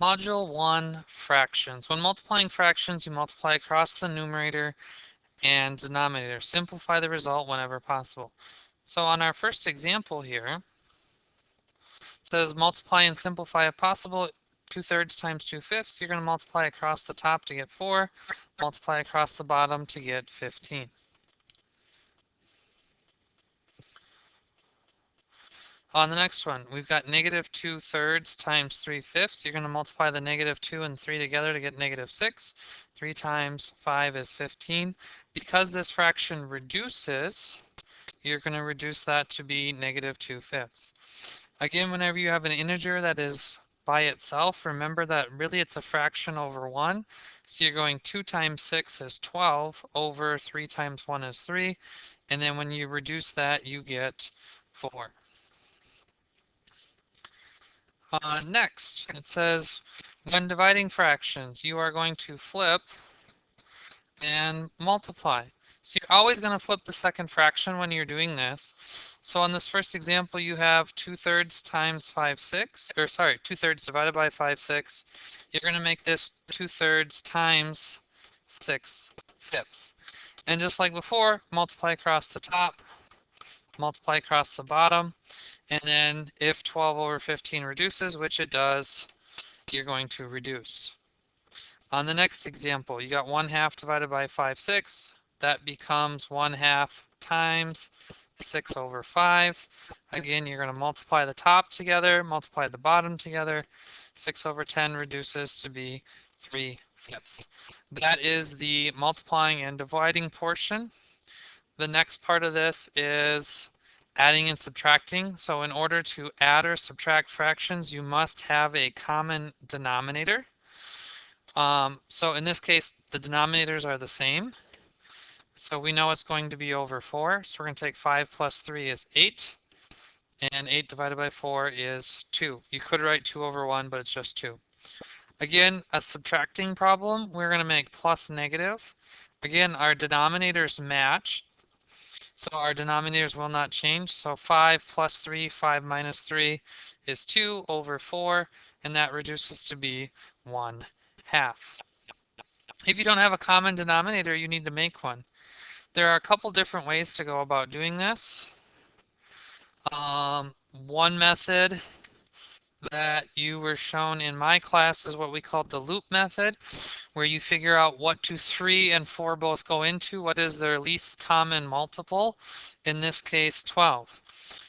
Module 1, fractions. When multiplying fractions, you multiply across the numerator and denominator. Simplify the result whenever possible. So on our first example here, it says multiply and simplify if possible. 2/3 times 2/5. You're going to multiply across the top to get 4, multiply across the bottom to get 15. On the next one, we've got -2/3 times 3/5. You're going to multiply the -2 and 3 together to get -6. 3 times 5 is 15. Because this fraction reduces, you're going to reduce that to be -2/5. Again, whenever you have an integer that is by itself, remember that really it's a fraction over 1. So you're going 2 times 6 is 12 over 3 times 1 is 3. And then when you reduce that, you get 4. Next, it says when dividing fractions, you are going to flip and multiply. So you're always going to flip the second fraction when you're doing this. So on this first example, you have 2/3 times 5/6, or sorry, 2/3 divided by 5/6. You're going to make this 2/3 times 6/5. And just like before, multiply across the top, multiply across the bottom, and then if 12 over 15 reduces, which it does, you're going to reduce. On the next example, you got 1/2 divided by 5/6. That becomes 1/2 times 6 over 5. Again, you're going to multiply the top together, multiply the bottom together. 6 over 10 reduces to be 3/5. That is the multiplying and dividing portion. The next part of this is adding and subtracting. So in order to add or subtract fractions, you must have a common denominator. So in this case, the denominators are the same. So we know it's going to be over 4. So we're going to take 5 plus 3 is 8. And 8 divided by 4 is 2. You could write 2 over 1, but it's just 2. Again, a subtracting problem, we're going to make plus negative. Again, our denominators match. So our denominators will not change. So 5 plus 3, 5 minus 3 is 2 over 4, and that reduces to be 1/2. If you don't have a common denominator, you need to make one. There are a couple different ways to go about doing this. One method that you were shown in my class is what we called the loop method, where you figure out what do 3 and 4 both go into, what is their least common multiple, in this case 12.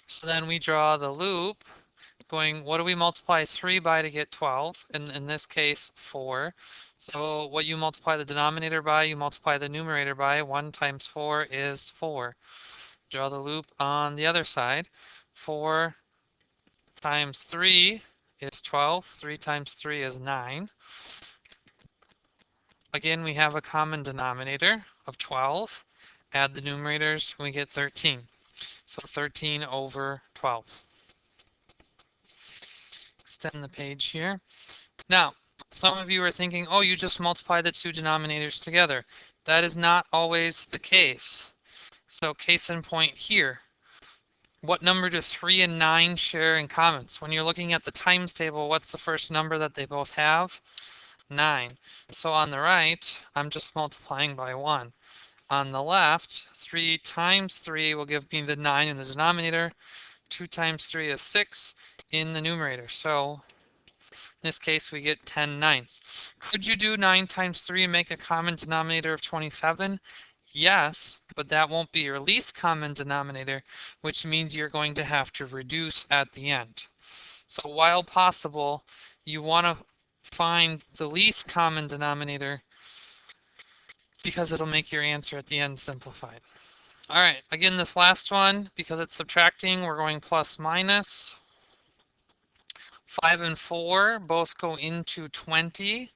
So then we draw the loop going, what do we multiply 3 by to get 12? In this case 4. So what you multiply the denominator by, you multiply the numerator by. 1 times 4 is 4. Draw the loop on the other side. 4 times 3 is 12. 3 times 3 is 9. Again, we have a common denominator of 12. Add the numerators, we get 13. So 13 over 12. Extend the page here. Now, some of you are thinking, oh, you just multiply the two denominators together. That is not always the case. So case in point here. What number do 3 and 9 share in common? So when you're looking at the times table, what's the first number that they both have? 9. So on the right, I'm just multiplying by 1. On the left, 3 times 3 will give me the 9 in the denominator. 2 times 3 is 6 in the numerator. So in this case, we get 10/9. Could you do 9 times 3 and make a common denominator of 27? Yes, but that won't be your least common denominator, which means you're going to have to reduce at the end. So while possible, you want to find the least common denominator because it'll make your answer at the end simplified. All right, again, this last one, because it's subtracting, we're going plus minus. 5 and 4 both go into 20.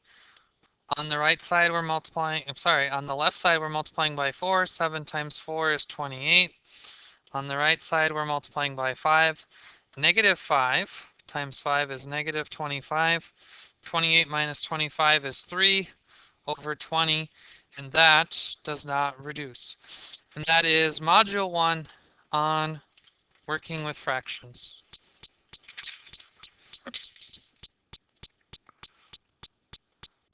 On the right side, we're multiplying, on the left side, we're multiplying by 4. 7 times 4 is 28. On the right side, we're multiplying by 5. -5 times 5 is -25. 28 minus 25 is 3 over 20, and that does not reduce. And that is Module 1 on working with fractions.